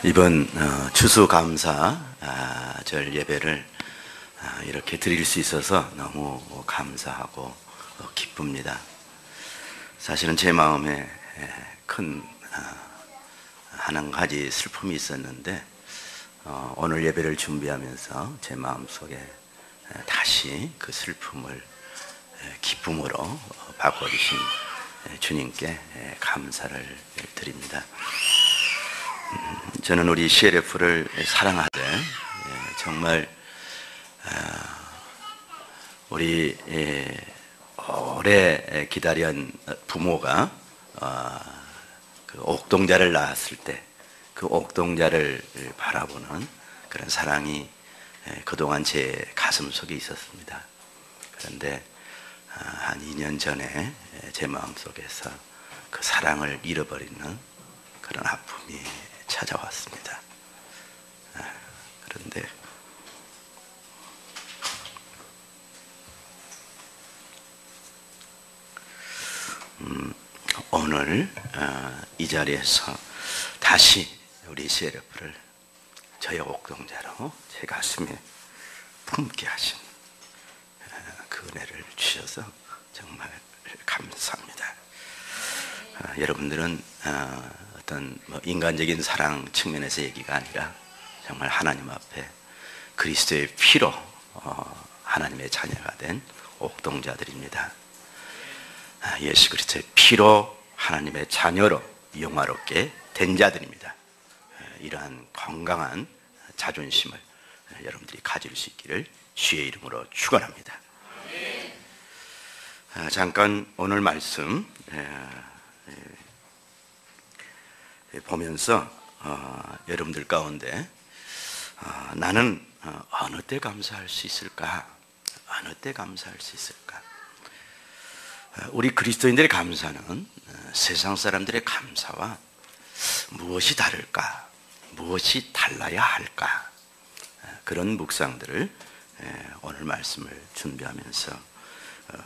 이번 추수감사절 예배를 이렇게 드릴 수 있어서 너무 감사하고 기쁩니다. 사실은 제 마음에 큰 한 가지 슬픔이 있었는데 오늘 예배를 준비하면서 제 마음속에 다시 그 슬픔을 기쁨으로 바꿔주신 주님께 감사를 드립니다. 저는 우리 CLF를 사랑하되 정말 우리 오래 기다린 부모가 그 옥동자를 낳았을 때 그 옥동자를 바라보는 그런 사랑이 그동안 제 가슴 속에 있었습니다. 그런데 한 2년 전에 제 마음속에서 그 사랑을 잃어버리는 그런 아픔이 찾아왔습니다. 그런데 오늘 이 자리에서 다시 우리 CLF를 저의 옥동자로 제 가슴에 품게 하신 그 은혜를 주셔서 정말 감사합니다. 여러분들은 어떤 인간적인 사랑 측면에서 얘기가 아니라 정말 하나님 앞에 그리스도의 피로 하나님의 자녀가 된 옥동자들입니다. 예수 그리스도의 피로 하나님의 자녀로 영화롭게 된 자들입니다. 이러한 건강한 자존심을 여러분들이 가질 수 있기를 주의 이름으로 축원합니다. 잠깐 오늘 말씀 보면서 여러분들 가운데 나는 어느 때 감사할 수 있을까? 어느 때 감사할 수 있을까? 우리 그리스도인들의 감사는 세상 사람들의 감사와 무엇이 다를까? 무엇이 달라야 할까? 그런 묵상들을 오늘 말씀을 준비하면서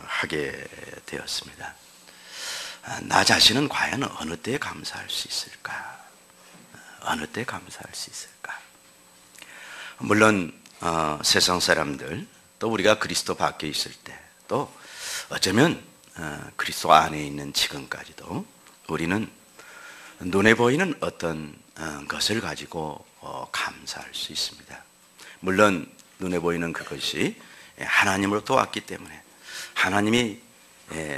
하게 되었습니다. 나 자신은 과연 어느 때 감사할 수 있을까? 어느 때 감사할 수 있을까? 물론 세상 사람들 또 우리가 그리스도 밖에 있을 때 또 어쩌면 그리스도 안에 있는 지금까지도 우리는 눈에 보이는 어떤 것을 가지고 감사할 수 있습니다. 물론 눈에 보이는 그것이 하나님으로부터 왔기 때문에 하나님이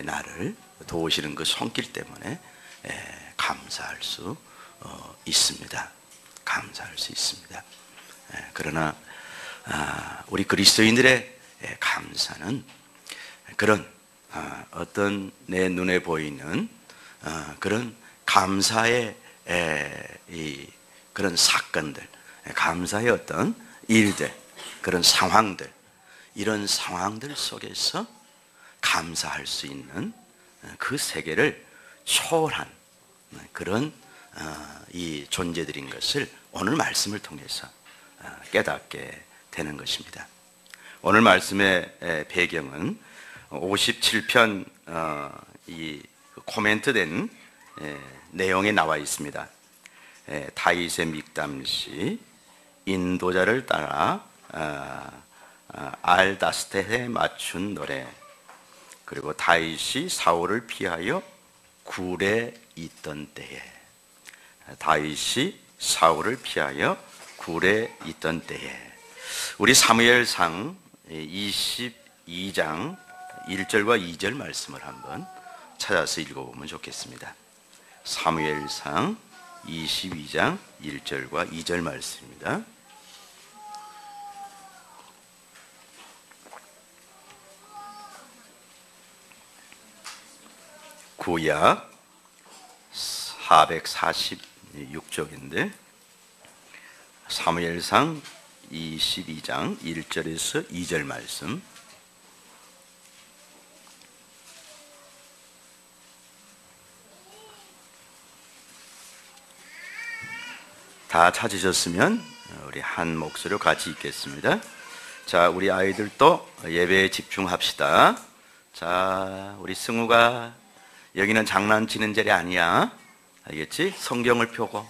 나를 도우시는 그 손길 때문에 감사할 수 있습니다. 감사할 수 있습니다. 그러나 우리 그리스도인들의 감사는 그런 어떤 내 눈에 보이는 그런 감사의 그런 사건들, 감사의 어떤 일들, 그런 상황들, 이런 상황들 속에서 감사할 수 있는 그 세계를 초월한 그런 이 존재들인 것을 오늘 말씀을 통해서 깨닫게 되는 것입니다. 오늘 말씀의 배경은 57편 이 코멘트된 내용에 나와 있습니다. 다윗의 믹담시, 인도자를 따라 알다스테에 맞춘 노래, 그리고 다윗이 사울을 피하여 굴에 있던 때에, 다윗이 사울을 피하여 굴에 있던 때에. 우리 사무엘상 22장 1절과 2절 말씀을 한번 찾아서 읽어보면 좋겠습니다. 사무엘상 22장 1절과 2절 말씀입니다. 구약 446쪽인데 사무엘상 22장 1절에서 2절 말씀. 다 찾으셨으면 우리 한 목소리로 같이 읽겠습니다. 자, 우리 아이들도 예배에 집중합시다. 자, 우리 승우가 여기는 장난치는 자리 아니야. 알겠지? 성경을 펴고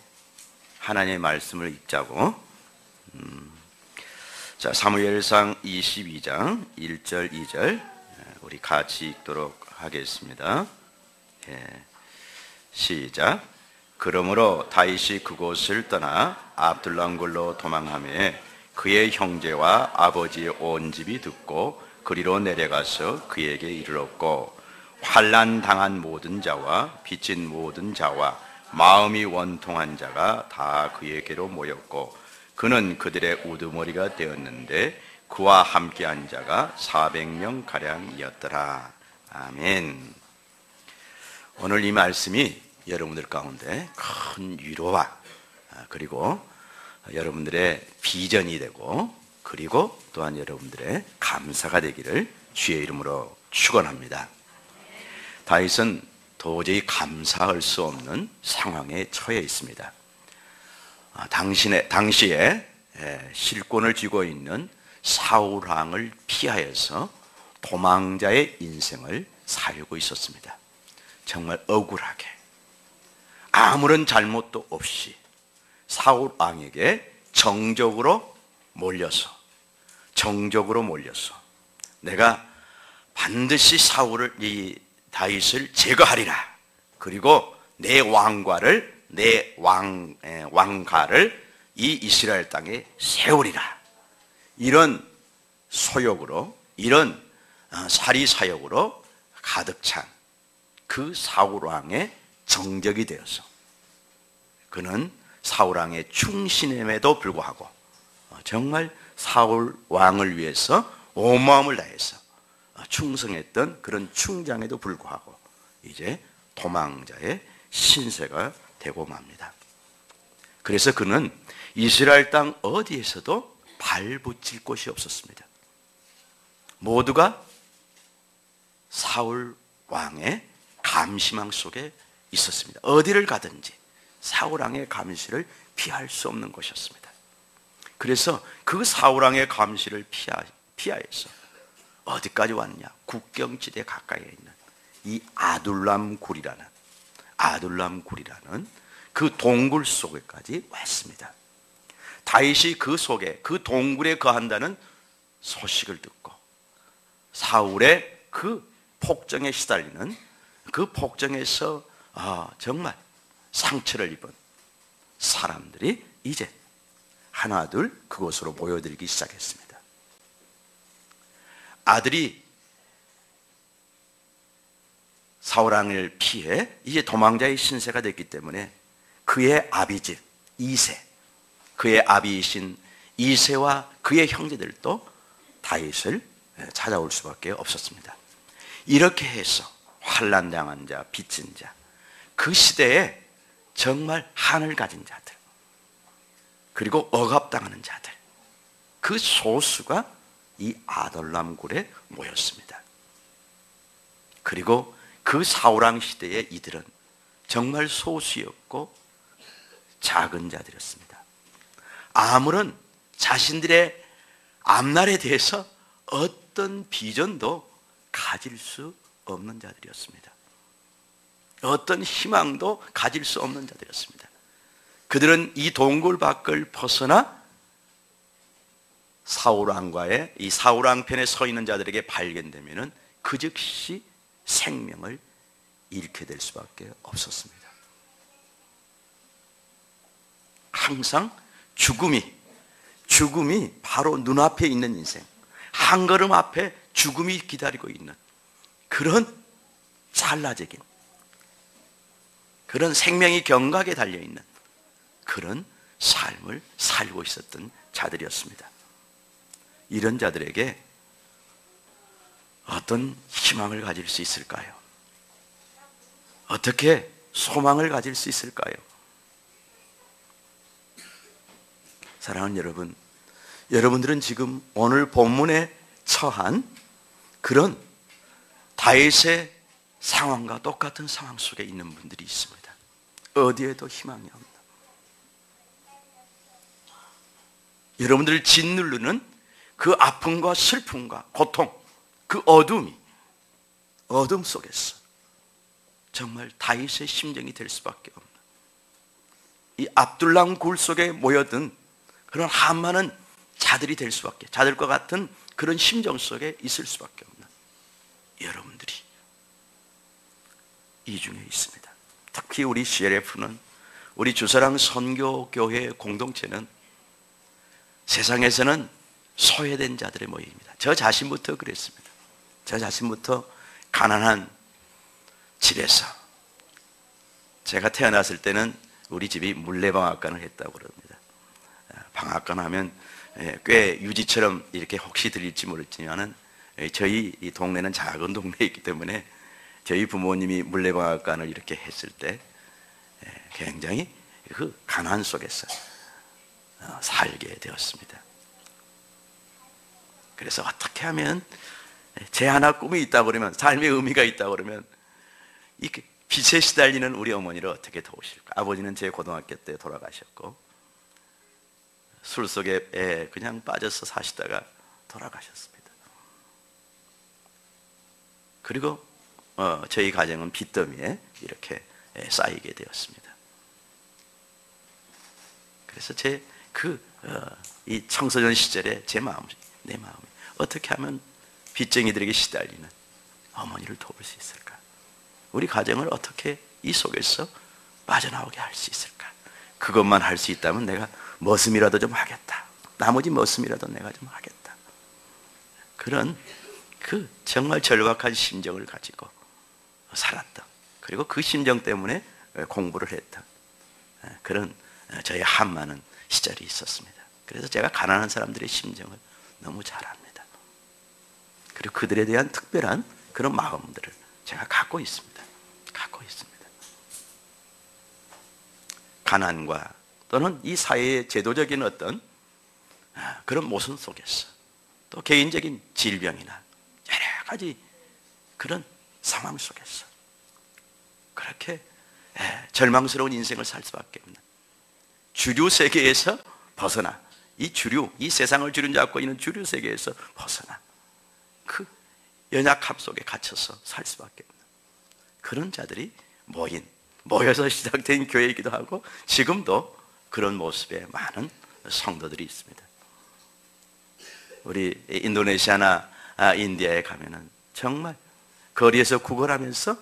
하나님의 말씀을 읽자고. 자, 사무엘상 22장 1절 2절 우리 같이 읽도록 하겠습니다. 시작. 그러므로 다윗이 그곳을 떠나 압둘람굴로 도망하며 그의 형제와 아버지의 온 집이 듣고 그리로 내려가서 그에게 이르렀고, 환난 당한 모든 자와 빚진 모든 자와 마음이 원통한 자가 다 그에게로 모였고, 그는 그들의 우두머리가 되었는데 그와 함께한 자가 400명 가량이었더라. 아멘. 오늘 이 말씀이 여러분들 가운데 큰 위로와 그리고 여러분들의 비전이 되고, 그리고 또한 여러분들의 감사가 되기를 주의 이름으로 축원합니다. 다윗은 도저히 감사할 수 없는 상황에 처해 있습니다. 당시에 실권을 쥐고 있는 사울 왕을 피하여서 도망자의 인생을 살고 있었습니다. 정말 억울하게 아무런 잘못도 없이 사울 왕에게 정적으로 몰려서 내가 반드시 이 다윗을 제거하리라, 그리고 내 왕가를 이 이스라엘 땅에 세우리라, 이런 소욕으로, 이런 사리사욕으로 가득 찬 그 사울 왕의 정적이 되어서, 그는 사울 왕의 충신임에도 불구하고 정말 사울 왕을 위해서 온 마음을 다해서 충성했던 그런 충장에도 불구하고 이제 도망자의 신세가 되고 맙니다. 그래서 그는 이스라엘 땅 어디에서도 발붙일 곳이 없었습니다. 모두가 사울 왕의 감시망 속에 있었습니다. 어디를 가든지 사울 왕의 감시를 피할 수 없는 곳이었습니다. 그래서 그 사울 왕의 감시를 피하여서 어디까지 왔냐? 국경지대 가까이에 있는 이 아둘람굴이라는 그 동굴 속에까지 왔습니다. 다윗이 그 속에, 그 동굴에 거한다는 소식을 듣고 사울의 그 폭정에 시달리는 그 폭정에서 정말 상처를 입은 사람들이 이제 하나둘 그곳으로 모여들기 시작했습니다. 아들이 사울 왕을 피해 이제 도망자의 신세가 됐기 때문에 그의 아비집 이세, 그의 아비이신 이세와 그의 형제들도 다윗을 찾아올 수밖에 없었습니다. 이렇게 해서 환난당한 자, 빚진 자, 그 시대에 정말 한을 가진 자들, 그리고 억압당하는 자들, 그 소수가 이 아둘람굴에 모였습니다. 그리고 그 사울왕 시대의 이들은 정말 소수였고 작은 자들이었습니다. 아무런 자신들의 앞날에 대해서 어떤 비전도 가질 수 없는 자들이었습니다. 어떤 희망도 가질 수 없는 자들이었습니다. 그들은 이 동굴 밖을 벗어나 사울왕과의 이 사울왕 편에 서 있는 자들에게 발견되면은 그 즉시 생명을 잃게 될 수밖에 없었습니다. 항상 죽음이 바로 눈앞에 있는 인생, 한 걸음 앞에 죽음이 기다리고 있는 그런 찰나적인, 그런 생명이 경각에 달려있는 그런 삶을 살고 있었던 자들이었습니다. 이런 자들에게 어떤 희망을 가질 수 있을까요? 어떻게 소망을 가질 수 있을까요? 사랑하는 여러분, 여러분들은 지금 오늘 본문에 처한 그런 다윗의 상황과 똑같은 상황 속에 있는 분들이 있습니다. 어디에도 희망이 없는, 여러분들을 짓누르는 그 아픔과 슬픔과 고통, 그 어둠 속에서 정말 다윗의 심정이 될 수밖에 없는 이 압둘람 굴 속에 모여든 그런 한많은 자들이 될 수밖에, 자들과 같은 그런 심정 속에 있을 수밖에 없는 여러분들이 이 중에 있습니다. 특히 우리 CLF는, 우리 주사랑 선교교회 공동체는 세상에서는 소외된 자들의 모임입니다. 저 자신부터 그랬습니다. 저 자신부터 가난한 집에서, 제가 태어났을 때는 우리 집이 물레방앗간을 했다고 그럽니다. 방앗간 하면 꽤 유지처럼 이렇게 혹시 들릴지 모르지만은, 저희 이 동네는 작은 동네이기 때문에 저희 부모님이 물레방앗간을 이렇게 했을 때 굉장히 그 가난 속에서 살게 되었습니다. 그래서 어떻게 하면 제 하나 꿈이 있다고 그러면, 삶의 의미가 있다고 그러면, 이 빚에 시달리는 우리 어머니를 어떻게 도우실까? 아버지는 제 고등학교 때 돌아가셨고, 술 속에 그냥 빠져서 사시다가 돌아가셨습니다. 그리고 저희 가정은 빚더미에 이렇게 쌓이게 되었습니다. 그래서 이 청소년 시절에 제 마음이, 내 마음이 어떻게 하면 빚쟁이들에게 시달리는 어머니를 도울 수 있을까? 우리 가정을 어떻게 이 속에서 빠져나오게 할 수 있을까? 그것만 할 수 있다면 내가 머슴이라도 좀 하겠다. 나머지 머슴이라도 내가 좀 하겠다. 그런 그 정말 절박한 심정을 가지고 살았던, 그리고 그 심정 때문에 공부를 했던 그런 저의 한많은 시절이 있었습니다. 그래서 제가 가난한 사람들의 심정을 너무 잘 압니다. 그리고 그들에 대한 특별한 그런 마음들을 제가 갖고 있습니다. 가난과 또는 이 사회의 제도적인 어떤 그런 모순 속에서, 또 개인적인 질병이나 여러 가지 그런 상황 속에서 그렇게 절망스러운 인생을 살 수밖에 없는, 주류 세계에서 벗어나, 이 세상을 주름잡고 있는 주류 세계에서 벗어나 그 연약함 속에 갇혀서 살 수밖에 없는 그런 자들이 모여서 시작된 교회이기도 하고, 지금도 그런 모습의 많은 성도들이 있습니다. 우리 인도네시아나 인디아에 가면은 정말 거리에서 구걸하면서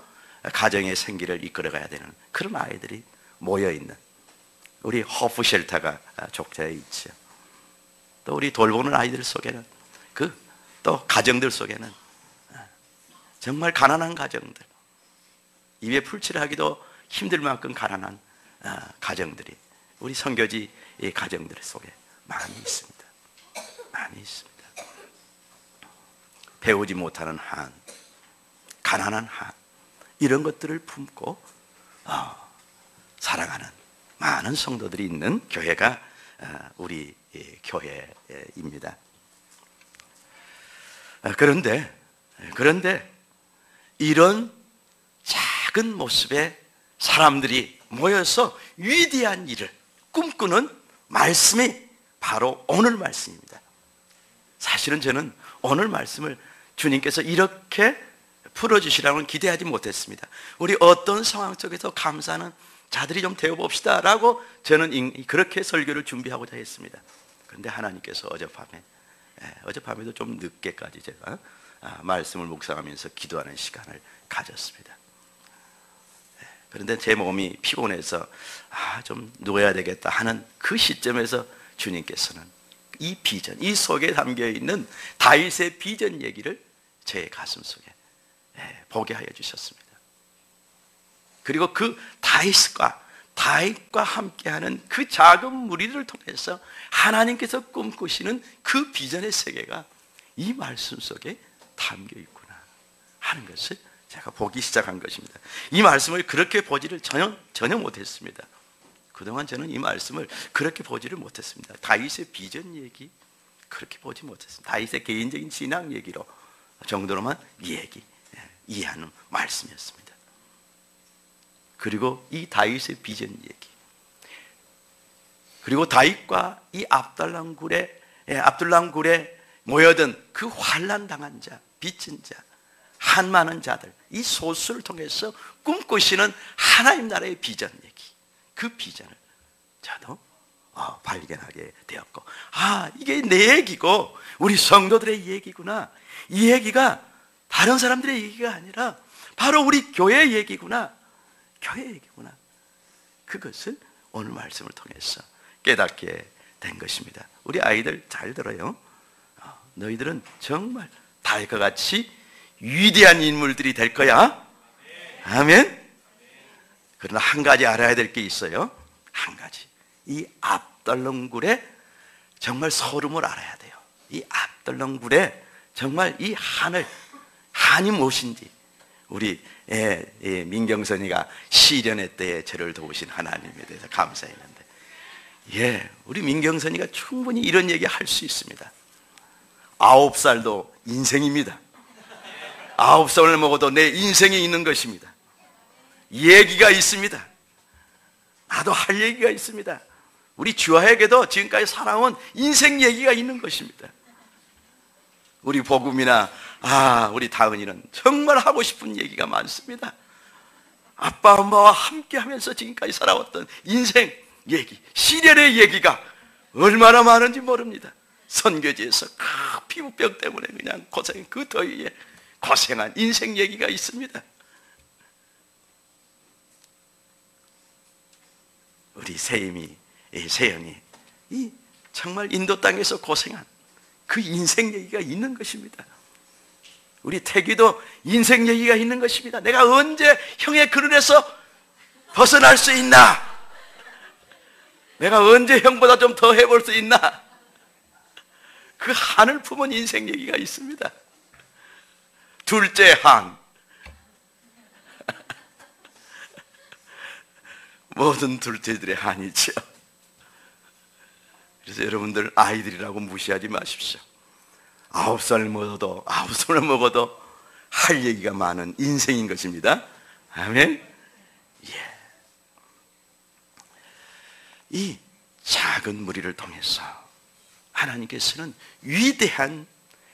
가정의 생기를 이끌어가야 되는 그런 아이들이 모여있는, 우리 허프 쉘터가 족자에 있죠. 또 우리 돌보는 아이들 속에는, 또 가정들 속에는 정말 가난한 가정들, 입에 풀칠을 하기도 힘들 만큼 가난한 가정들이 우리 선교지 이 가정들 속에 많이 있습니다. 배우지 못하는 한, 가난한 한, 이런 것들을 품고 살아가는 많은 성도들이 있는 교회가 우리 교회입니다. 그런데 이런 작은 모습의 사람들이 모여서 위대한 일을 꿈꾸는 말씀이 바로 오늘 말씀입니다. 사실은 저는 오늘 말씀을 주님께서 이렇게 풀어주시라고는 기대하지 못했습니다. 우리 어떤 상황 속에서 감사하는 자들이 좀 되어봅시다 라고 저는 그렇게 설교를 준비하고자 했습니다. 그런데 하나님께서 어젯밤에도 좀 늦게까지 제가 말씀을 묵상하면서 기도하는 시간을 가졌습니다. 그런데 제 몸이 피곤해서 좀 누워야 되겠다 하는 그 시점에서 주님께서는 이 비전, 이 속에 담겨있는 다윗의 비전 얘기를 제 가슴 속에 보게 하여 주셨습니다. 그리고 그 다윗과 함께하는 그 작은 무리들을 통해서 하나님께서 꿈꾸시는 그 비전의 세계가 이 말씀 속에 담겨 있구나 하는 것을 제가 보기 시작한 것입니다. 이 말씀을 그렇게 보지를 전혀 못했습니다. 그동안 저는 이 말씀을 그렇게 보지를 못했습니다. 다윗의 비전 얘기 그렇게 보지 못했습니다. 다윗의 개인적인 신앙 얘기로 정도로만 이해하는 말씀이었습니다. 그리고 이 다윗의 비전 얘기, 그리고 다윗과 이 압둘람 굴에 모여든 그 환난 당한 자, 빚진 자, 한 많은 자들, 이 소수를 통해서 꿈꾸시는 하나님 나라의 비전 얘기, 그 비전을 저도 발견하게 되었고, 이게 내 얘기고 우리 성도들의 얘기구나. 이 얘기가 다른 사람들의 얘기가 아니라 바로 우리 교회의 얘기구나. 교회 얘기구나. 그것을 오늘 말씀을 통해서 깨닫게 된 것입니다. 우리 아이들 잘 들어요. 너희들은 정말 달과 같이 위대한 인물들이 될 거야. 아멘. 그러나 한 가지 알아야 될 게 있어요. 한 가지. 이 압달롬굴의 정말 서름을 알아야 돼요. 이 압달롬굴의 정말 이 한이 무엇인지. 우리 민경선이가 시련의 때에 저를 도우신 하나님에 대해서 감사했는데, 우리 민경선이가 충분히 이런 얘기 할 수 있습니다. 9살도 인생입니다. 9살을 먹어도 내 인생이 있는 것입니다. 얘기가 있습니다. 나도 할 얘기가 있습니다. 우리 주아에게도 지금까지 살아온 인생 얘기가 있는 것입니다. 우리 복음이나 우리 다은이는 정말 하고 싶은 얘기가 많습니다. 아빠 엄마와 함께 하면서 지금까지 살아왔던 인생 얘기, 시련의 얘기가 얼마나 많은지 모릅니다. 선교지에서 피부병 때문에 그냥 그 더위에 고생한 인생 얘기가 있습니다. 우리 세영이 정말 인도 땅에서 고생한 그 인생 얘기가 있는 것입니다. 우리 태기도 인생 얘기가 있는 것입니다. 내가 언제 형의 그늘에서 벗어날 수 있나? 내가 언제 형보다 좀 더 해볼 수 있나? 그 한을 품은 인생 얘기가 있습니다. 둘째 한. 모든 둘째들의 한이죠. 그래서 여러분들 아이들이라고 무시하지 마십시오. 9살 먹어도 할 얘기가 많은 인생인 것입니다. 아멘. 이 작은 무리를 통해서 하나님께서는 위대한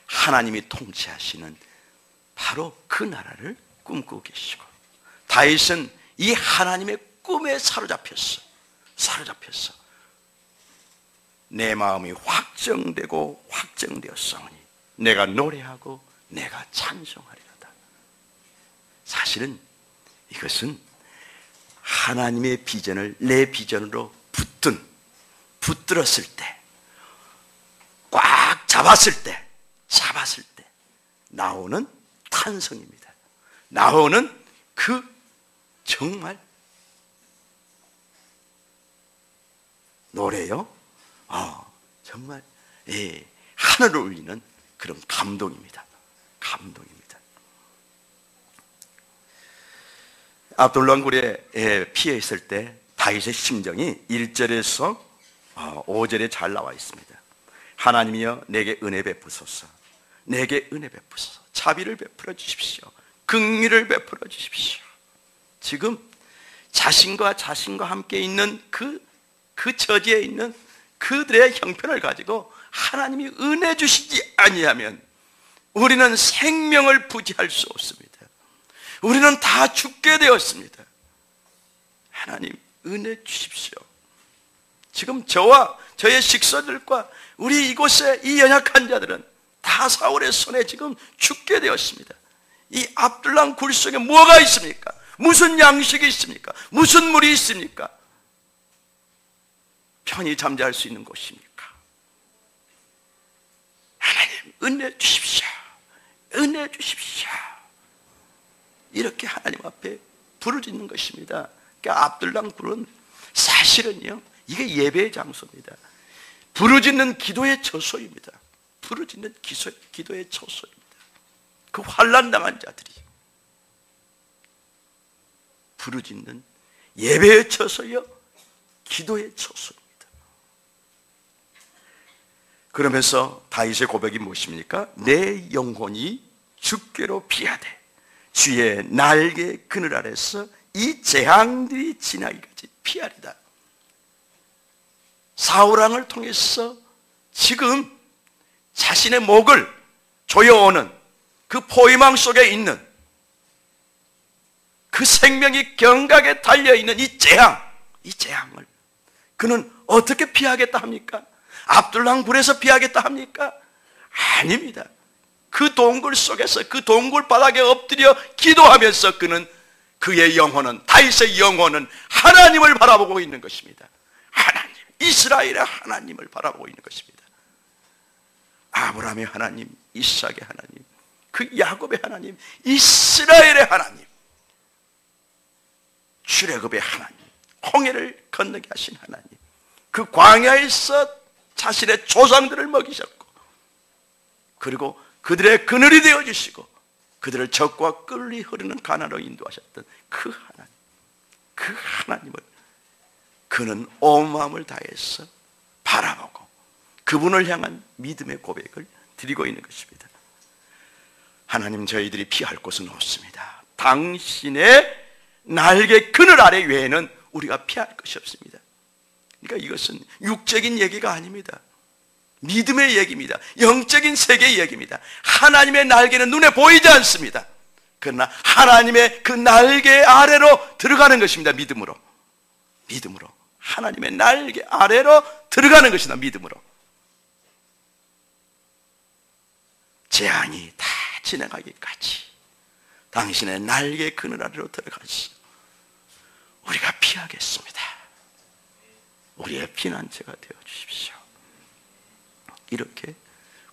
하나님이 통치하시는 바로 그 나라를 꿈꾸고 계시고, 다윗은 이 하나님의 꿈에 사로잡혔어. 내 마음이 확정되었사오니 내가 노래하고 내가 찬송하리로다. 사실은 이것은 하나님의 비전을 내 비전으로 붙들었을 때, 꽉 잡았을 때 나오는 탄성입니다. 나오는 그 정말 노래요. 정말 하늘을 울리는 그런 감동입니다. 압둘람굴에 피해 있을 때 다윗의 심정이 1절에서 5절에 잘 나와 있습니다. 하나님이여 내게 은혜 베푸소서. 자비를 베풀어 주십시오. 긍휼을 베풀어 주십시오. 지금 자신과 함께 있는 그 처지에 있는 그들의 형편을 가지고 하나님이 은혜 주시지 아니하면 우리는 생명을 부지할 수 없습니다. 우리는 다 죽게 되었습니다. 하나님 은혜 주십시오. 지금 저와 저의 식구들과 우리 이곳에 이 연약한 자들은 다 사울의 손에 지금 죽게 되었습니다. 이 압둘람 굴 속에 뭐가 있습니까? 무슨 양식이 있습니까? 무슨 물이 있습니까? 편히 잠잘 수 있는 곳입니까? 하나님 은혜 주십시오. 이렇게 하나님 앞에 부르짖는 것입니다. 그러니까 압둘람 굴은 사실은요, 이게 예배의 장소입니다. 부르짖는 기도의 처소입니다. 그 환난 당한 자들이 부르짖는 예배의 처소요, 기도의 처소입니다. 그러면서 다윗의 고백이 무엇입니까? 내 영혼이 주께로 피하되 주의 날개 그늘 아래서 이 재앙들이 지나기까지 피하리다. 사울왕을 통해서 지금 자신의 목을 조여오는 그 포위망 속에 있는 그 생명이 경각에 달려있는 이 재앙을 그는 어떻게 피하겠다 합니까? 압둘랑 굴에서 피하겠다 합니까? 아닙니다. 그 동굴 속에서, 그 동굴 바닥에 엎드려 기도하면서 그는, 그의 영혼은, 다윗의 영혼은 하나님을 바라보고 있는 것입니다. 하나님, 이스라엘의 하나님을 바라보고 있는 것입니다. 아브라함의 하나님, 이삭의 하나님, 그 야곱의 하나님, 이스라엘의 하나님, 출애굽의 하나님, 홍해를 건너게 하신 하나님, 그 광야에서 자신의 조상들을 먹이셨고, 그리고 그들의 그늘이 되어주시고 그들을 적과 꿀이 흐르는 가나안으로 인도하셨던 그 하나님, 그 하나님을 그는 온 마음을 다해서 바라보고 그분을 향한 믿음의 고백을 드리고 있는 것입니다. 하나님, 저희들이 피할 곳은 없습니다. 당신의 날개 그늘 아래 외에는 우리가 피할 것이 없습니다. 그러니까 이것은 육적인 얘기가 아닙니다. 믿음의 얘기입니다. 영적인 세계의 얘기입니다. 하나님의 날개는 눈에 보이지 않습니다. 그러나 하나님의 그 날개 아래로 들어가는 것입니다. 믿음으로. 믿음으로. 하나님의 날개 아래로 들어가는 것이다. 믿음으로. 재앙이 다 지나가기까지 당신의 날개 그늘 아래로 들어가서 우리가 피하겠습니다. 우리의 피난처가 되어주십시오. 이렇게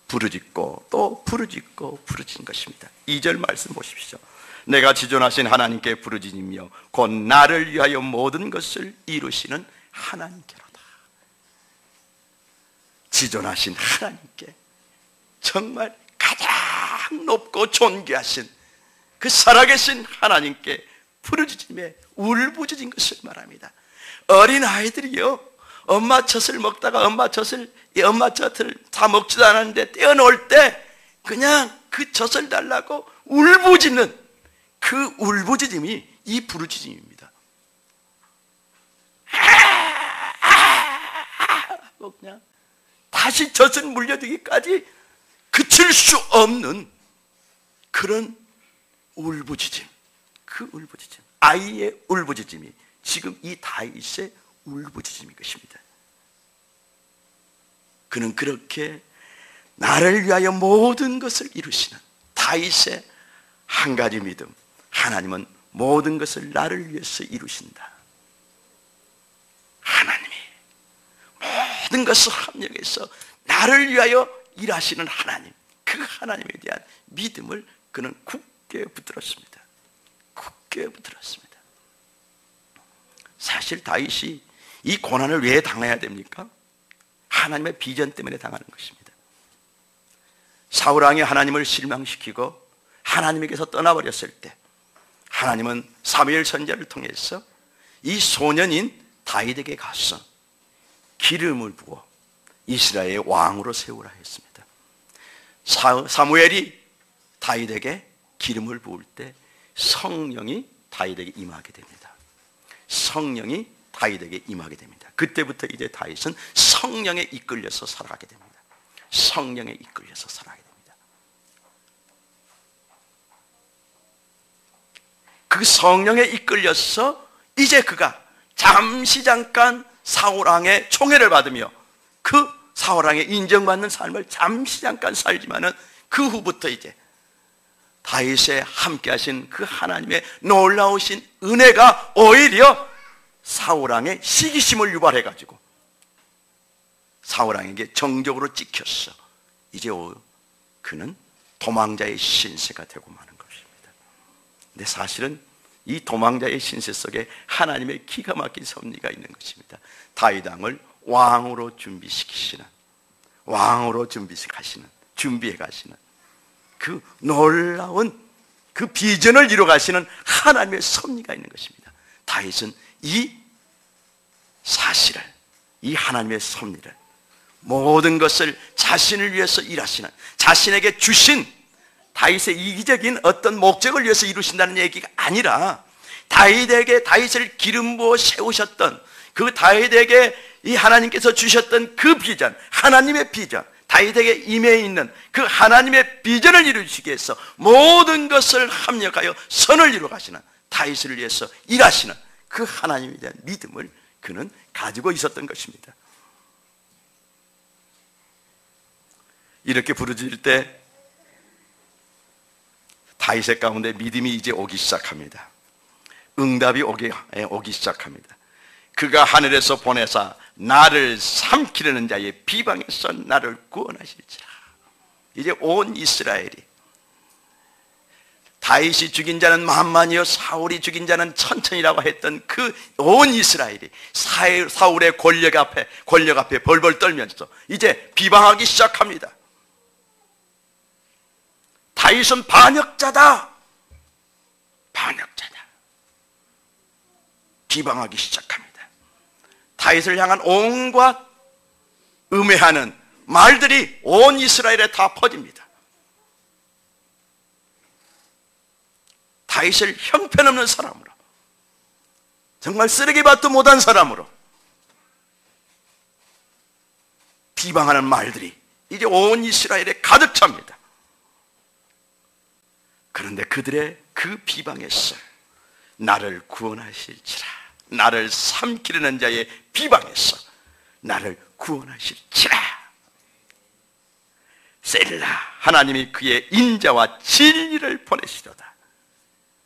부르짖고 또 부르짖고 부르짖은 것입니다. 2절 말씀 보십시오. 내가 지존하신 하나님께 부르짖으며 곧 나를 위하여 모든 것을 이루시는 하나님께로다. 지존하신 하나님께, 정말 가장 높고 존귀하신 그 살아계신 하나님께 부르짖음에 울부짖은 것을 말합니다. 어린 아이들이요, 엄마 젖을 먹다가 엄마 젖을 다 먹지도 않았는데 떼어놓을 때 그냥 그 젖을 달라고 울부짖는 그 울부짖음이 이 부르짖음입니다. 그냥 다시 젖을 물려주기까지 그칠 수 없는 그런 울부짖음, 그 울부짖음, 아이의 울부짖음이 지금 이 다윗의 울부짖음인 것입니다. 그는 그렇게 나를 위하여 모든 것을 이루시는 다윗의 한 가지 믿음, 하나님은 모든 것을 나를 위해서 이루신다. 하나님이 모든 것을 합력해서 나를 위하여 일하시는 하나님, 그 하나님에 대한 믿음을 그는 굳게 붙들었습니다. 굳게 붙들었습니다. 사실 다윗이 이 고난을 왜 당해야 됩니까? 하나님의 비전 때문에 당하는 것입니다. 사울왕이 하나님을 실망시키고 하나님에게서 떠나버렸을 때 하나님은 사무엘 선지자를 통해서 이 소년인 다윗에게 가서 기름을 부어 이스라엘의 왕으로 세우라 했습니다. 사무엘이 다윗에게 기름을 부을 때 성령이 다윗에게 임하게 됩니다. 성령이 다윗에게 임하게 됩니다. 그때부터 이제 다윗은 성령에 이끌려서 살아가게 됩니다. 성령에 이끌려서 살아가게 됩니다. 그 성령에 이끌려서 이제 그가 잠깐 사울왕의 총애를 받으며 그 사울왕의 인정받는 삶을 잠깐 살지만은 그 후부터 이제 다윗에 함께 하신 그 하나님의 놀라우신 은혜가 오히려 사울왕의 시기심을 유발해가지고 사울왕에게 정적으로 찍혔어. 이제 그는 도망자의 신세가 되고 마는 것입니다. 근데 사실은 이 도망자의 신세 속에 하나님의 기가 막힌 섭리가 있는 것입니다. 다윗 왕을 왕으로 준비시키시는, 왕으로 준비해 가시는 그 놀라운 그 비전을 이루어 가시는 하나님의 섭리가 있는 것입니다. 다윗은 이 사실을, 이 하나님의 섭리를, 모든 것을 자신을 위해서 일하시는, 자신에게 주신 다윗의 이기적인 어떤 목적을 위해서 이루신다는 얘기가 아니라 다윗에게 다윗을 기름 부어 세우셨던 그 다윗에게 이 하나님께서 주셨던 그 비전, 하나님의 비전, 다윗에게 임해 있는 그 하나님의 비전을 이루시기 위해서 모든 것을 합력하여 선을 이루어 가시는, 다윗을 위해서 일하시는 그 하나님에 대한 믿음을 그는 가지고 있었던 것입니다. 이렇게 부르짖을 때 다윗의 가운데 믿음이 이제 오기 시작합니다. 응답이 오기 시작합니다. 그가 하늘에서 보내사 나를 삼키려는 자의 비방에서 나를 구원하실지라. 이제 온 이스라엘이, 다윗이 죽인 자는 만만이요 사울이 죽인 자는 천천이라고 했던 그 온 이스라엘이 사울의 권력 앞에 벌벌 떨면서 이제 비방하기 시작합니다. 다윗은 반역자다, 반역자다. 비방하기 시작합니다. 다윗을 향한 온갖 음해하는 말들이 온 이스라엘에 다 퍼집니다. 다윗을 형편없는 사람으로, 정말 쓰레기밭도 못한 사람으로 비방하는 말들이 이제 온 이스라엘에 가득 찹니다. 그런데 그들의 그 비방에서 나를 구원하실지라, 나를 삼키려는 자의 비방에서 나를 구원하실지라. 셀라, 하나님이 그의 인자와 진리를 보내시도다.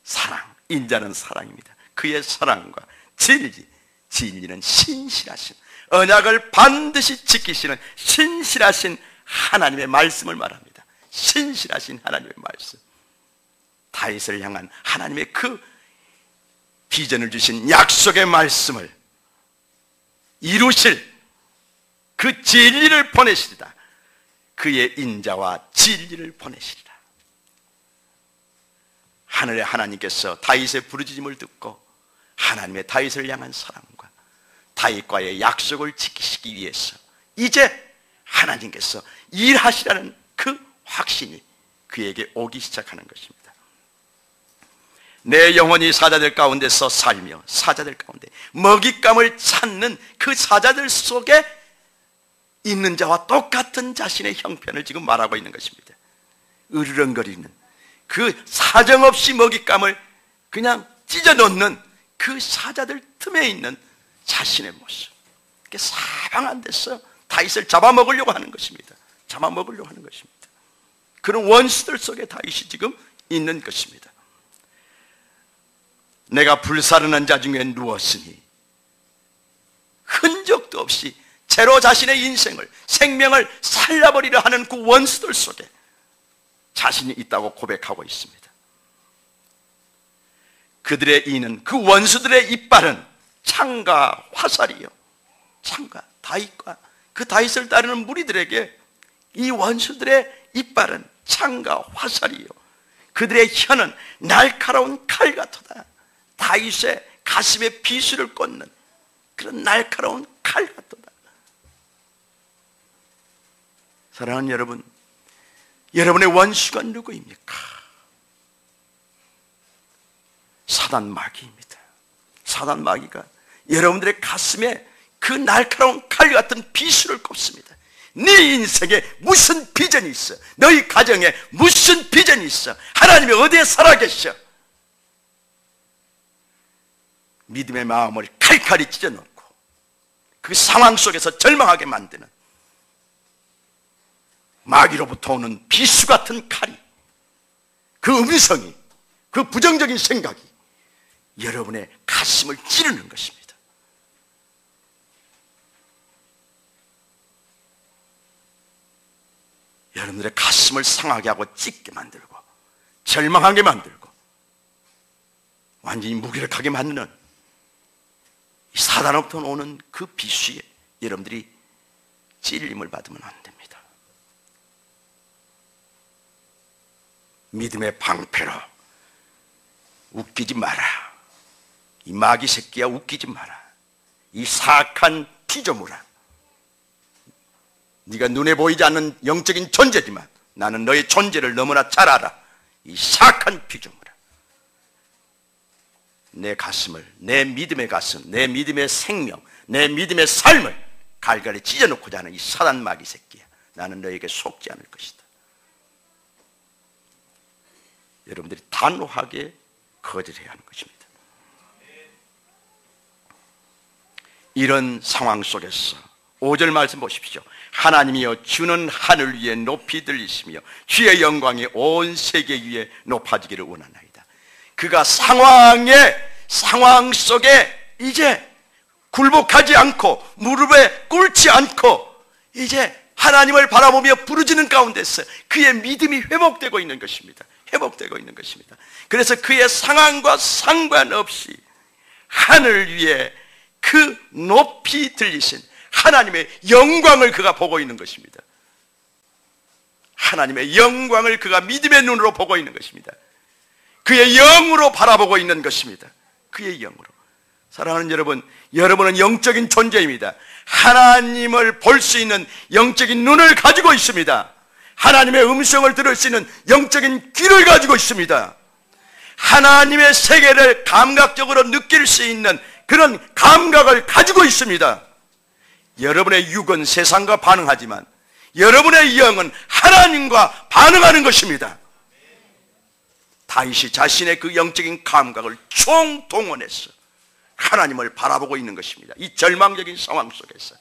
사랑, 인자는 사랑입니다. 그의 사랑과 진리는 신실하신, 언약을 반드시 지키시는 신실하신 하나님의 말씀을 말합니다. 신실하신 하나님의 말씀, 다윗을 향한 하나님의 그 비전을 주신 약속의 말씀을 이루실 그 진리를 보내시리다. 그의 인자와 진리를 보내시리라. 하늘의 하나님께서 다윗의 부르짖음을 듣고 하나님의 다윗을 향한 사랑과 다윗과의 약속을 지키시기 위해서 이제 하나님께서 일하시라는 그 확신이 그에게 오기 시작하는 것입니다. 내 영혼이 사자들 가운데서 살며 사자들 가운데 먹잇감을 찾는 그 사자들 속에 있는 자와 똑같은 자신의 형편을 지금 말하고 있는 것입니다. 으르렁거리는 그 사정없이 먹잇감을 그냥 찢어놓는 그 사자들 틈에 있는 자신의 모습, 사방한 데서 다윗을 잡아먹으려고 하는 것입니다. 잡아먹으려고 하는 것입니다. 그런 원수들 속에 다윗이 지금 있는 것입니다. 내가 불사르는 자 중에 누웠으니 흔적도 없이 채로 자신의 인생을, 생명을 살려버리려 하는 그 원수들 속에 자신이 있다고 고백하고 있습니다. 그들의 이는, 그 원수들의 이빨은 창과 화살이요, 창과 다윗과 그 다윗을 따르는 무리들에게 이 원수들의 이빨은 창과 화살이요, 그들의 혀는 날카로운 칼 같도다. 다윗의 가슴에 비수를 꽂는 그런 날카로운 칼 같도다. 사랑하는 여러분, 여러분의 원수가 누구입니까? 사단 마귀입니다. 사단 마귀가 여러분들의 가슴에 그 날카로운 칼 같은 비수를 꼽습니다. 네 인생에 무슨 비전이 있어? 너희 가정에 무슨 비전이 있어? 하나님이 어디에 살아계셔? 믿음의 마음을 칼칼이 찢어놓고 그 상황 속에서 절망하게 만드는 마귀로부터 오는 비수 같은 칼이, 그 음성이, 그 부정적인 생각이 여러분의 가슴을 찌르는 것입니다. 여러분들의 가슴을 상하게 하고 찢게 만들고 절망하게 만들고 완전히 무기력하게 만드는 사단으로부터 오는 그 비수에 여러분들이 찔림을 받으면 안 됩니다. 믿음의 방패로 웃기지 마라. 이 마귀 새끼야, 웃기지 마라. 이 사악한 피조물아, 네가 눈에 보이지 않는 영적인 존재지만 나는 너의 존재를 너무나 잘 알아. 이 사악한 피조물아, 내 가슴을, 내 믿음의 가슴, 내 믿음의 생명, 내 믿음의 삶을 갈갈이 찢어놓고자 하는 이 사단 마귀 새끼야, 나는 너에게 속지 않을 것이다. 여러분들이 단호하게 거절해야 하는 것입니다. 이런 상황 속에서 5절 말씀 보십시오. 하나님이여 주는 하늘 위에 높이 들리시며 주의 영광이 온 세계 위에 높아지기를 원하나이다. 그가 상황 속에 이제 굴복하지 않고 무릎에 꿇지 않고 이제 하나님을 바라보며 부르짖는 가운데서 그의 믿음이 회복되고 있는 것입니다. 회복되고 있는 것입니다. 그래서 그의 상황과 상관없이 하늘 위에 그 높이 들리신 하나님의 영광을 그가 보고 있는 것입니다. 하나님의 영광을 그가 믿음의 눈으로 보고 있는 것입니다. 그의 영으로 바라보고 있는 것입니다. 그의 영으로. 사랑하는 여러분, 여러분은 영적인 존재입니다. 하나님을 볼 수 있는 영적인 눈을 가지고 있습니다. 하나님의 음성을 들을 수 있는 영적인 귀를 가지고 있습니다. 하나님의 세계를 감각적으로 느낄 수 있는 그런 감각을 가지고 있습니다. 여러분의 육은 세상과 반응하지만 여러분의 영은 하나님과 반응하는 것입니다. 다윗이 자신의 그 영적인 감각을 총동원해서 하나님을 바라보고 있는 것입니다. 이 절망적인 상황 속에서.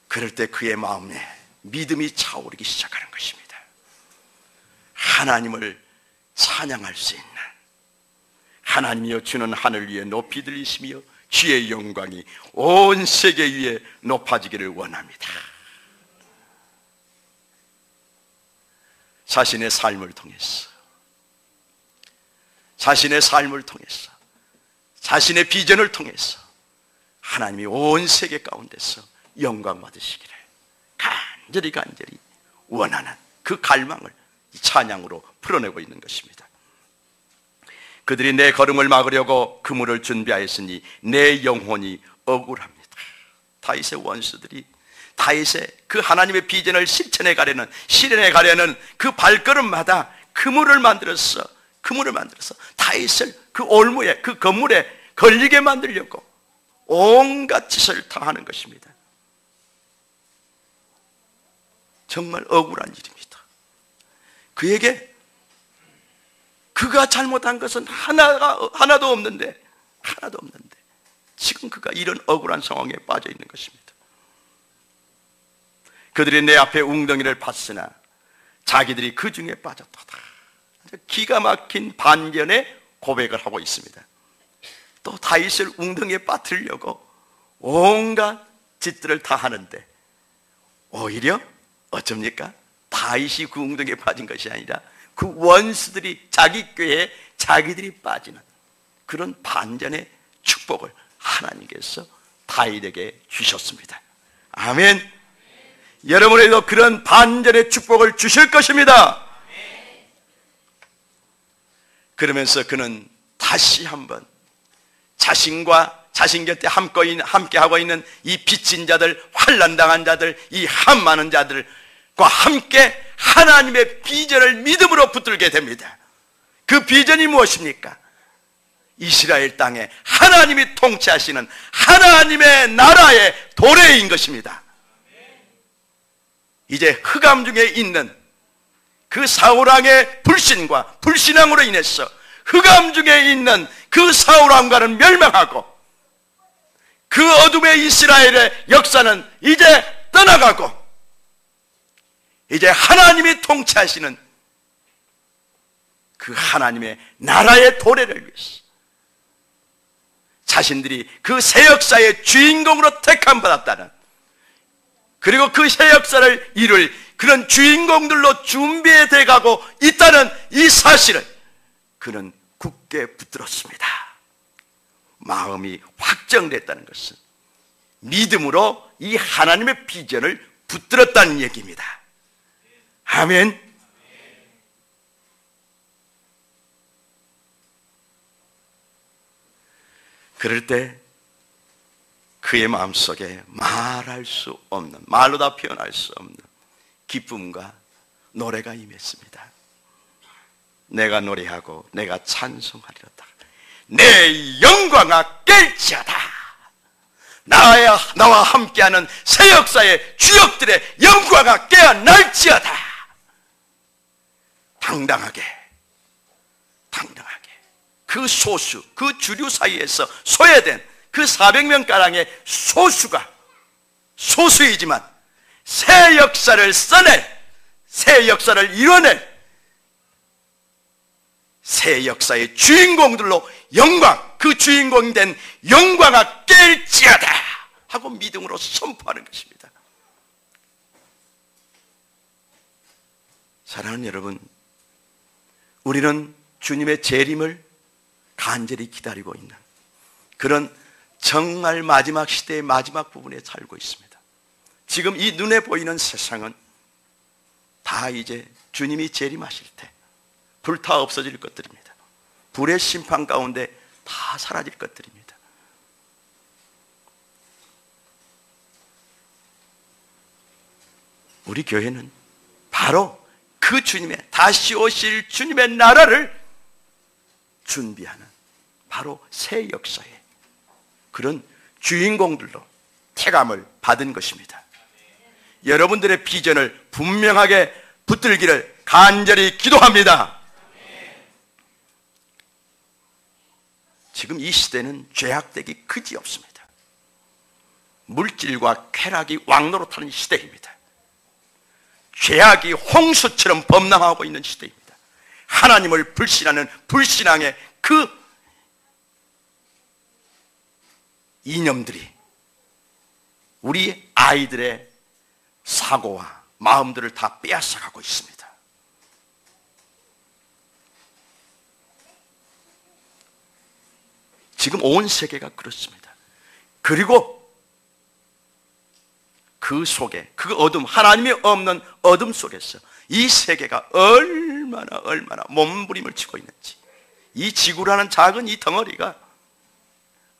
그럴 때 그의 마음에 믿음이 차오르기 시작하는 것입니다. 하나님을 찬양할 수 있는, 하나님이여 주는 하늘 위에 높이 들리시며 주의 영광이 온 세계 위에 높아지기를 원합니다. 자신의 삶을 통해서, 자신의 삶을 통해서, 자신의 비전을 통해서 하나님이 온 세계 가운데서 영광 받으시기를 간절히 원하는 그 갈망을 찬양으로 풀어내고 있는 것입니다. 그들이 내 걸음을 막으려고 그물을 준비하였으니 내 영혼이 억울합니다. 다윗의 원수들이 다윗의 그 하나님의 비전을 실천해 가려는, 실현해 가려는 그 발걸음마다 그물을 만들어서 다윗을 그 올무에, 그 건물에 걸리게 만들려고 온갖 짓을 다 하는 것입니다. 정말 억울한 일입니다. 그에게 그가 잘못한 것은 하나도 없는데 지금 그가 이런 억울한 상황에 빠져 있는 것입니다. 그들이 내 앞에 웅덩이를 팠으나 자기들이 그 중에 빠졌도다. 기가 막힌 반전의 고백을 하고 있습니다. 또 다윗을 웅덩이에 빠뜨리려고 온갖 짓들을 다 하는데 오히려 어쩝니까? 다윗이 그 웅덩이에 빠진 것이 아니라 그 원수들이 자기 꾀에 자기들이 빠지는 그런 반전의 축복을 하나님께서 다윗에게 주셨습니다. 아멘. 여러분에게도 그런 반전의 축복을 주실 것입니다. 그러면서 그는 다시 한번 자신과 자신 곁에 함께하고 있는 이 빚진 자들, 환난당한 자들, 이 한 많은 자들과 함께 하나님의 비전을 믿음으로 붙들게 됩니다. 그 비전이 무엇입니까? 이스라엘 땅에 하나님이 통치하시는 하나님의 나라의 도래인 것입니다. 이제 흑암 중에 있는 그 사울왕의 불신과 불신앙으로 인해서 흑암 중에 있는 그 사울왕과는 멸망하고 그 어둠의 이스라엘의 역사는 이제 떠나가고 이제 하나님이 통치하시는 그 하나님의 나라의 도래를 위해서 자신들이 그 새 역사의 주인공으로 택함받았다는, 그리고 그 새 역사를 이룰 그런 주인공들로 준비해 가고 있다는 이 사실을 그는 굳게 붙들었습니다. 마음이 확정됐다는 것은 믿음으로 이 하나님의 비전을 붙들었다는 얘기입니다. 아멘. 그럴 때 그의 마음속에 말할 수 없는, 말로 다 표현할 수 없는 기쁨과 노래가 임했습니다. 내가 노래하고 내가 찬송하리로다. 내 영광아 깰지어다. 나와 함께하는 새 역사의 주역들의 영광아 깨어날지어다. 당당하게 그 소수, 그 주류 사이에서 소외된 그 400명가량의 소수이지만 새 역사를 써낼, 새 역사를 이뤄낼 새 역사의 주인공들로 그 주인공이 된 영광아 깰지어다 하고 믿음으로 선포하는 것입니다. 사랑하는 여러분, 우리는 주님의 재림을 간절히 기다리고 있는 그런 정말 마지막 시대의 마지막 부분에 살고 있습니다. 지금 이 눈에 보이는 세상은 다 이제 주님이 재림하실 때 불타 없어질 것들입니다. 불의 심판 가운데 다 사라질 것들입니다. 우리 교회는 바로 그 주님의, 다시 오실 주님의 나라를 준비하는 바로 새 역사의 그런 주인공들로 태감을 받은 것입니다. 여러분들의 비전을 분명하게 붙들기를 간절히 기도합니다. 지금 이 시대는 죄악되기 그지없습니다. 물질과 쾌락이 왕노릇하는 시대입니다. 죄악이 홍수처럼 범람하고 있는 시대입니다. 하나님을 불신하는 불신앙의 그 이념들이 우리 아이들의 사고와 마음들을 다 빼앗아가고 있습니다. 지금 온 세계가 그렇습니다. 그리고 그 속에, 그 어둠, 하나님이 없는 어둠 속에서 이 세계가 얼마나 몸부림을 치고 있는지, 이 지구라는 작은 이 덩어리가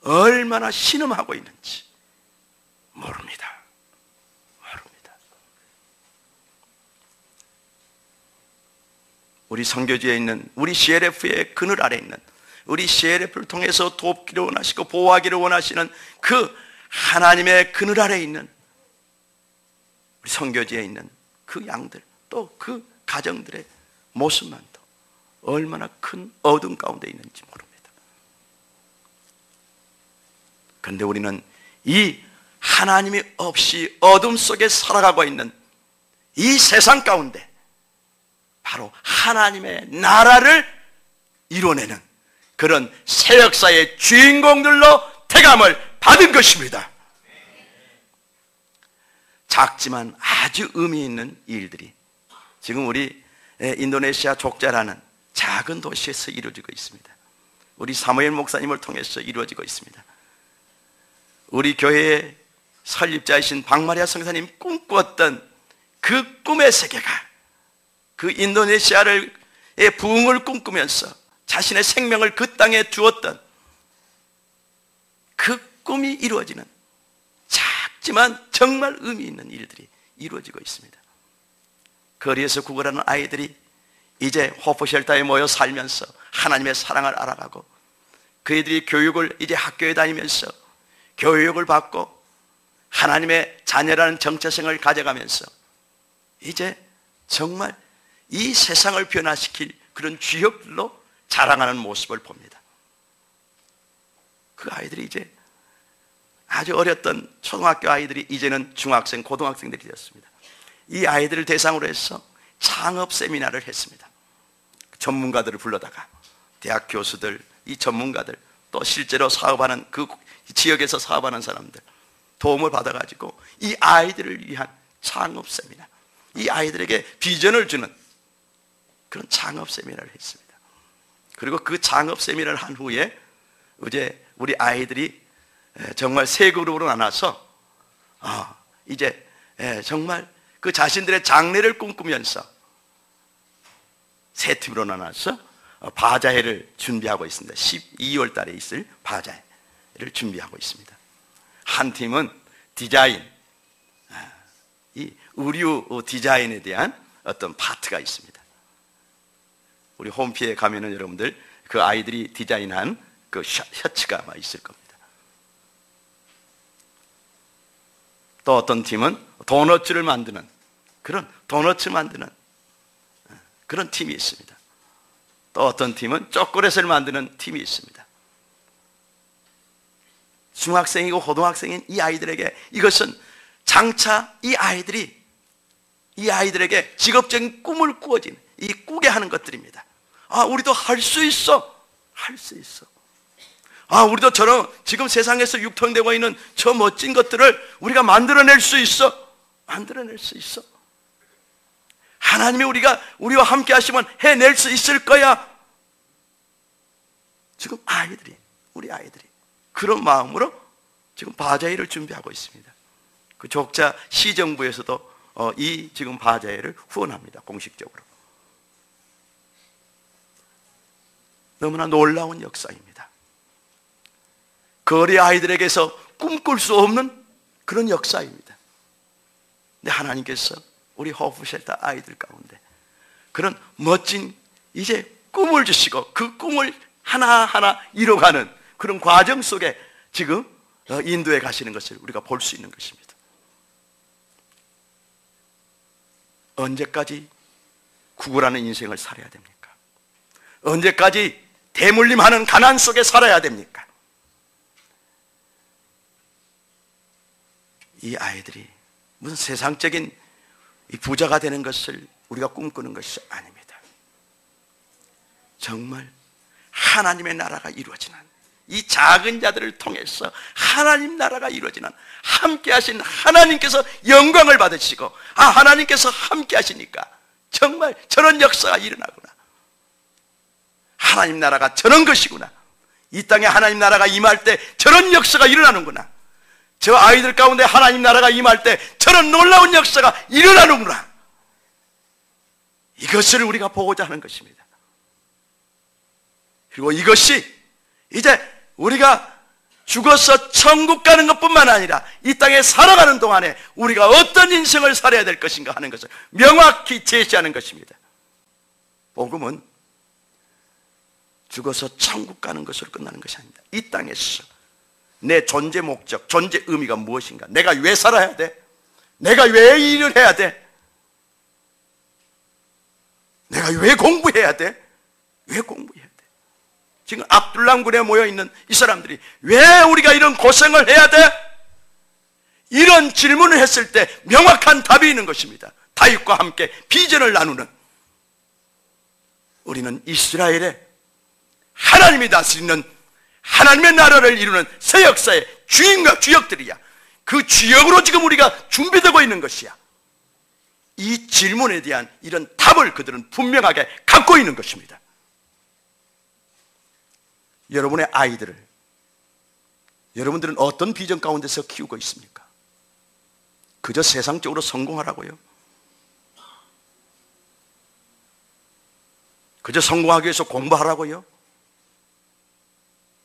얼마나 신음하고 있는지 모릅니다. 우리 선교지에 있는, 우리 CLF의 그늘 아래 있는, 우리 CLF를 통해서 돕기를 원하시고 보호하기를 원하시는 그 하나님의 그늘 아래 있는 우리 선교지에 있는 그 양들, 또 그 가정들의 모습만도 얼마나 큰 어둠 가운데 있는지 모릅니다. 그런데 우리는 이 하나님이 없이 어둠 속에 살아가고 있는 이 세상 가운데 바로 하나님의 나라를 이뤄내는 그런 새 역사의 주인공들로 태감을 받은 것입니다. 작지만 아주 의미 있는 일들이 지금 우리 인도네시아 족자라는 작은 도시에서 이루어지고 있습니다. 우리 사무엘 목사님을 통해서 이루어지고 있습니다. 우리 교회의 설립자이신 박마리아 성사님 꿈꾸었던 그 꿈의 세계가 그 인도네시아의 부흥을 꿈꾸면서 자신의 생명을 그 땅에 두었던 그 꿈이 이루어지는 작지만 정말 의미 있는 일들이 이루어지고 있습니다. 거리에서 구걸하는 아이들이 이제 호프쉘터에 모여 살면서 하나님의 사랑을 알아가고, 그 애들이 교육을 이제 학교에 다니면서 교육을 받고 하나님의 자녀라는 정체성을 가져가면서 이제 정말 이 세상을 변화시킬 그런 주역들로 자랑하는 모습을 봅니다. 그 아이들이 이제 아주 어렸던 초등학교 아이들이 이제는 중학생, 고등학생들이 되었습니다. 이 아이들을 대상으로 해서 창업 세미나를 했습니다. 전문가들을 불러다가 대학 교수들, 이 전문가들, 또 실제로 사업하는 그 지역에서 사업하는 사람들 도움을 받아가지고 이 아이들을 위한 창업 세미나, 이 아이들에게 비전을 주는 그런 창업 세미나를 했습니다. 그리고 그 창업 세미나를 한 후에 이제 우리 아이들이 정말 세 그룹으로 나눠서 이제 정말 그 자신들의 장래를 꿈꾸면서 세 팀으로 나눠서 바자회를 준비하고 있습니다. 12월 달에 있을 바자회를 준비하고 있습니다. 한 팀은 디자인, 이 의류 디자인에 대한 어떤 파트가 있습니다. 우리 홈피에 가면은 여러분들 그 아이들이 디자인한 그 셔츠가 아마 있을 겁니다. 또 어떤 팀은 도너츠를 만드는 그런 도너츠 만드는 그런 팀이 있습니다. 또 어떤 팀은 초콜릿을 만드는 팀이 있습니다. 중학생이고 고등학생인 이 아이들에게 이것은 장차 이 아이들에게 직업적인 꿈을 꾸어진 이 꾸게 하는 것들입니다. 아, 우리도 할 수 있어. 할 수 있어. 아, 우리도 저런 지금 세상에서 유통되고 있는 저 멋진 것들을 우리가 만들어낼 수 있어. 만들어낼 수 있어. 하나님이 우리와 함께 하시면 해낼 수 있을 거야. 지금 우리 아이들이 그런 마음으로 지금 바자회를 준비하고 있습니다. 그 족자 시정부에서도 이 지금 바자회를 후원합니다. 공식적으로. 너무나 놀라운 역사입니다. 그 어린 아이들에게서 꿈꿀 수 없는 그런 역사입니다. 근데 하나님께서 우리 호프쉘터 아이들 가운데 그런 멋진 이제 꿈을 주시고 그 꿈을 하나하나 이뤄가는 그런 과정 속에 지금 인도에 가시는 것을 우리가 볼 수 있는 것입니다. 언제까지 구걸하는 인생을 살아야 됩니까? 언제까지 대물림하는 가난 속에 살아야 됩니까? 이 아이들이 무슨 세상적인 부자가 되는 것을 우리가 꿈꾸는 것이 아닙니다. 정말 하나님의 나라가 이루어지는 이 작은 자들을 통해서 하나님 나라가 이루어지는 함께 하신 하나님께서 영광을 받으시고 하나님께서 함께 하시니까 정말 저런 역사가 일어나구나. 하나님 나라가 저런 것이구나. 이 땅에 하나님 나라가 임할 때 저런 역사가 일어나는구나. 저 아이들 가운데 하나님 나라가 임할 때 저런 놀라운 역사가 일어나는구나. 이것을 우리가 보고자 하는 것입니다. 그리고 이것이 이제 우리가 죽어서 천국 가는 것뿐만 아니라 이 땅에 살아가는 동안에 우리가 어떤 인생을 살아야 될 것인가 하는 것을 명확히 제시하는 것입니다. 복음은 죽어서 천국 가는 것으로 끝나는 것이 아닙니다. 이 땅에서 내 존재 목적, 존재 의미가 무엇인가? 내가 왜 살아야 돼? 내가 왜 일을 해야 돼? 내가 왜 공부해야 돼? 왜 공부해야 돼? 지금 압둘람군에 모여있는 이 사람들이 왜 우리가 이런 고생을 해야 돼? 이런 질문을 했을 때 명확한 답이 있는 것입니다. 다윗과 함께 비전을 나누는, 우리는 이스라엘의 하나님이 다스리는 하나님의 나라를 이루는 새 역사의 주인과 주역들이야. 그 주역으로 지금 우리가 준비되고 있는 것이야. 이 질문에 대한 이런 답을 그들은 분명하게 갖고 있는 것입니다. 여러분의 아이들을 여러분들은 어떤 비전 가운데서 키우고 있습니까? 그저 세상적으로 성공하라고요? 그저 성공하기 위해서 공부하라고요?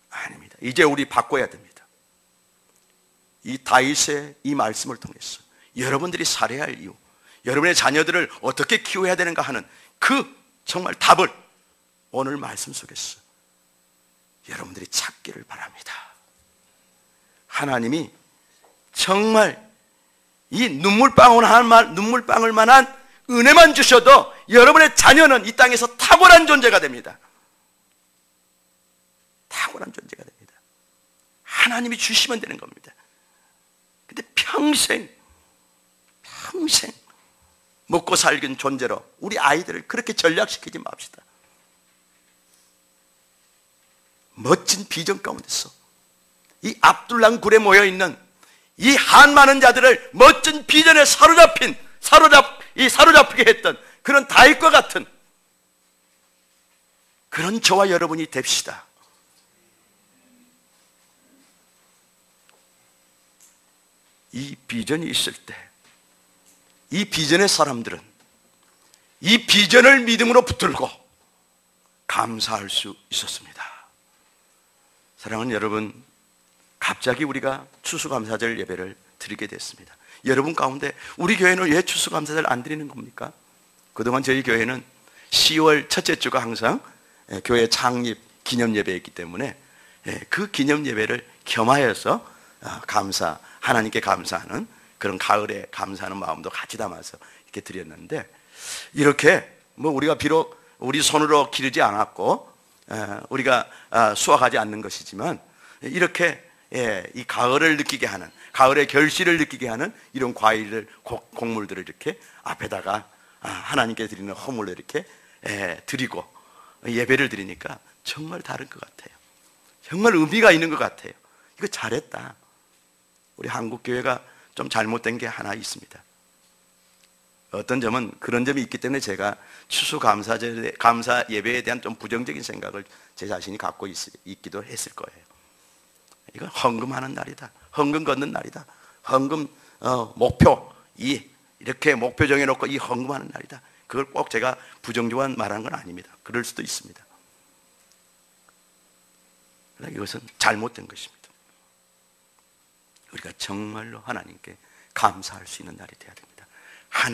아닙니다. 이제 우리 바꿔야 됩니다. 이 다윗의 이 말씀을 통해서 여러분들이 살아야 할 이유, 여러분의 자녀들을 어떻게 키워야 되는가 하는 그 정말 답을 오늘 말씀 속에서 여러분들이 찾기를 바랍니다. 하나님이 정말 이 눈물방울 만한 은혜만 주셔도 여러분의 자녀는 이 땅에서 탁월한 존재가 됩니다. 탁월한 존재가 됩니다. 하나님이 주시면 되는 겁니다. 근데 평생 먹고 살긴 존재로 우리 아이들을 그렇게 전락시키지 맙시다. 멋진 비전 가운데서 이 압둘람 굴에 모여있는 이 한 많은 자들을 멋진 비전에 사로잡히게 했던 그런 다윗과 같은 그런 저와 여러분이 됩시다. 이 비전이 있을 때 이 비전의 사람들은 이 비전을 믿음으로 붙들고 감사할 수 있었습니다. 사랑하는 여러분, 갑자기 우리가 추수감사절 예배를 드리게 됐습니다. 여러분 가운데 우리 교회는 왜 추수감사절 안 드리는 겁니까? 그동안 저희 교회는 10월 첫째 주가 항상 교회 창립 기념 예배였기 때문에 그 기념 예배를 겸하여서 하나님께 감사하는 그런 가을에 감사하는 마음도 같이 담아서 이렇게 드렸는데, 이렇게 우리가 비록 우리 손으로 기르지 않았고 우리가 수확하지 않는 것이지만 이렇게 이 가을을 느끼게 하는, 가을의 결실을 느끼게 하는 이런 과일을, 곡물들을 이렇게 앞에다가 하나님께 드리는 허물로 이렇게 드리고 예배를 드리니까 정말 다른 것 같아요. 정말 의미가 있는 것 같아요. 이거 잘했다. 우리 한국교회가 좀 잘못된 게 하나 있습니다. 어떤 점은 그런 점이 있기 때문에 제가 추수감사절에, 감사 예배에 대한 좀 부정적인 생각을 제 자신이 갖고 있기도 했을 거예요. 이건 헌금하는 날이다, 헌금 걷는 날이다, 헌금 목표, 이렇게 목표 정해놓고 이 헌금하는 날이다. 그걸 꼭 제가 부정적으로 말하는 건 아닙니다. 그럴 수도 있습니다. 그러나 이것은 잘못된 것입니다. 우리가 정말로 하나님께 감사할 수 있는 날이 되어야 됩니다. 한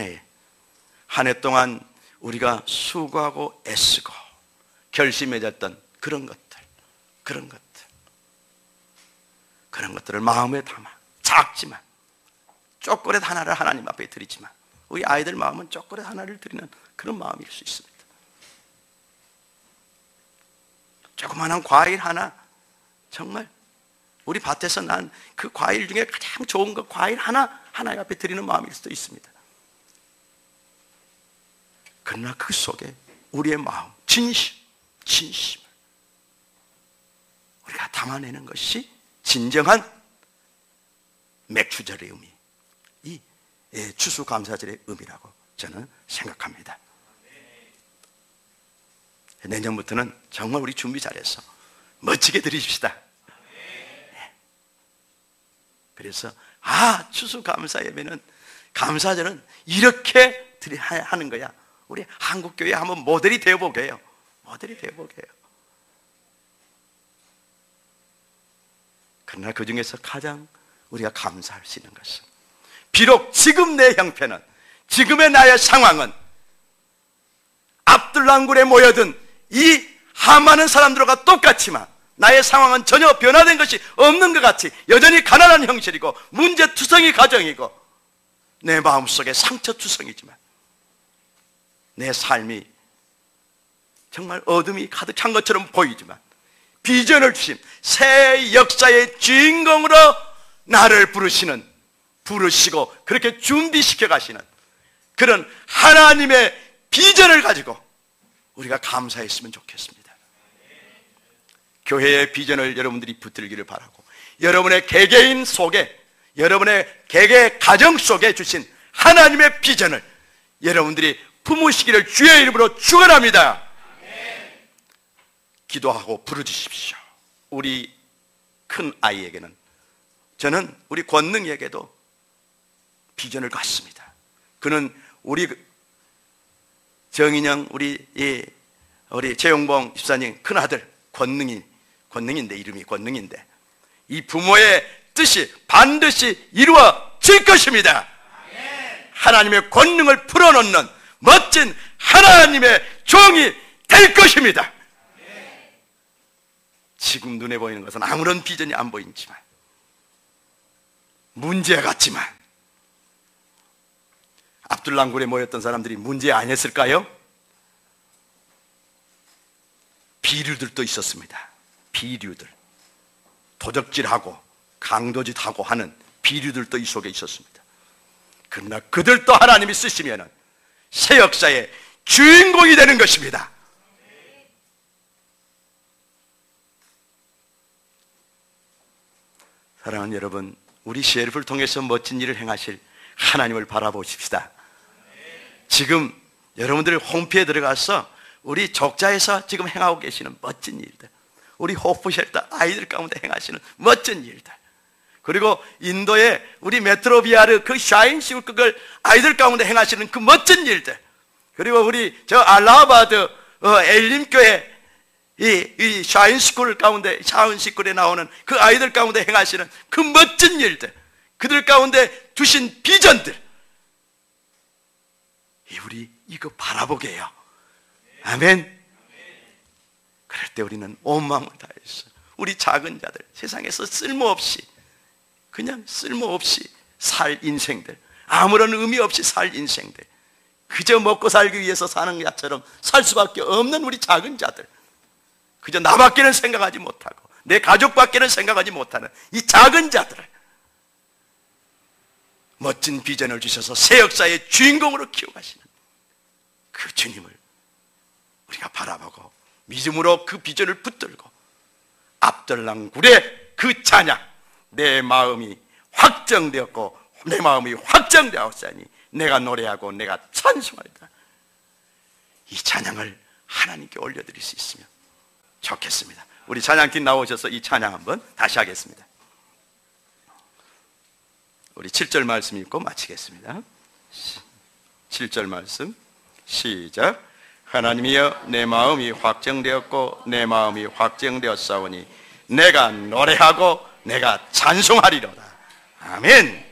해 동안 우리가 수고하고 애쓰고 결심 맺었던 그런 것들을 마음에 담아, 작지만 초콜릿 하나를 하나님 앞에 드리지만 우리 아이들 마음은 초콜릿 하나를 드리는 그런 마음일 수 있습니다. 조그마한 과일 하나, 정말 우리 밭에서 난 그 과일 중에 가장 좋은 거 과일 하나님 앞에 드리는 마음일 수도 있습니다. 그러나 그 속에 우리의 마음, 진심을 우리가 담아내는 것이 진정한 맥주절의 의미, 이 추수감사절의 의미라고 저는 생각합니다. 내년부터는 정말 우리 준비 잘해서 멋지게 드리십시다. 그래서 추수감사 예배는, 감사절은 이렇게 하는 거야. 우리 한국교회 한번 모델이 되어보게요. 그러나 그 중에서 가장 우리가 감사할 수 있는 것은, 비록 지금 내 형편은, 지금의 나의 상황은 압둘람굴에 모여든 이 하많은 사람들과 똑같지만 나의 상황은 전혀 변화된 것이 없는 것 같이 여전히 가난한 형실이고 문제투성이 가정이고 내 마음속에 상처투성이지만 내 삶이 정말 어둠이 가득 찬 것처럼 보이지만 비전을 주신 새 역사의 주인공으로 나를 부르시고 그렇게 준비시켜 가시는 그런 하나님의 비전을 가지고 우리가 감사했으면 좋겠습니다. 교회의 비전을 여러분들이 붙들기를 바라고, 여러분의 개개인 속에, 여러분의 개개 가정 속에 주신 하나님의 비전을 여러분들이 품으시기를 주의 이름으로 축원합니다. 기도하고 부르주십시오. 우리 큰 아이에게는, 저는 우리 권능에게도 비전을 갖습니다. 그는 우리 정인영, 우리 최용봉 집사님 큰 아들 권능인데, 이름이 권능인데, 이 부모의 뜻이 반드시 이루어질 것입니다. 하나님의 권능을 풀어놓는 멋진 하나님의 종이 될 것입니다. 지금 눈에 보이는 것은 아무런 비전이 안 보이지만, 문제 같지만, 압둘람굴에 모였던 사람들이 문제 아니었을까요? 비류들도 있었습니다. 비류들, 도적질하고 강도짓하고 하는 비류들도 이 속에 있었습니다. 그러나 그들도 하나님이 쓰시면 새 역사의 주인공이 되는 것입니다. 사랑하는 여러분, 우리 CLF를 통해서 멋진 일을 행하실 하나님을 바라보십시다. 지금 여러분들 홈피에 들어가서 우리 적자에서 지금 행하고 계시는 멋진 일들, 우리 호프쉘터 아이들 가운데 행하시는 멋진 일들, 그리고 인도의 우리 메트로비아르 그 샤인시울 그걸 아이들 가운데 행하시는 그 멋진 일들, 그리고 우리 저 알라하바드 엘림교회 이 샤인스쿨 가운데, 샤인스쿨에 나오는 그 아이들 가운데 행하시는 그 멋진 일들, 그들 가운데 두신 비전들, 우리 이거 바라보게 해요. 아멘. 그럴 때 우리는 온 마음을 다해서 우리 작은 자들, 세상에서 쓸모없이, 그냥 쓸모없이 살 인생들, 아무런 의미 없이 살 인생들, 그저 먹고 살기 위해서 사는 자처럼 살 수밖에 없는 우리 작은 자들, 그저 나밖에는 생각하지 못하고 내 가족밖에는 생각하지 못하는 이 작은 자들을 멋진 비전을 주셔서 새 역사의 주인공으로 키워가시는 그 주님을 우리가 바라보고 믿음으로 그 비전을 붙들고 압들랑굴의 그 찬양, 내 마음이 확정되었고 내 마음이 확정되었으니 내가 노래하고 내가 찬송하리다. 이 찬양을 하나님께 올려드릴 수 있으면 좋겠습니다. 우리 찬양팀 나오셔서 이 찬양 한번 다시 하겠습니다. 우리 7절 말씀 읽고 마치겠습니다. 7절 말씀 시작. 하나님이여 내 마음이 확정되었고 내 마음이 확정되었사오니 내가 노래하고 내가 찬송하리로다. 아멘.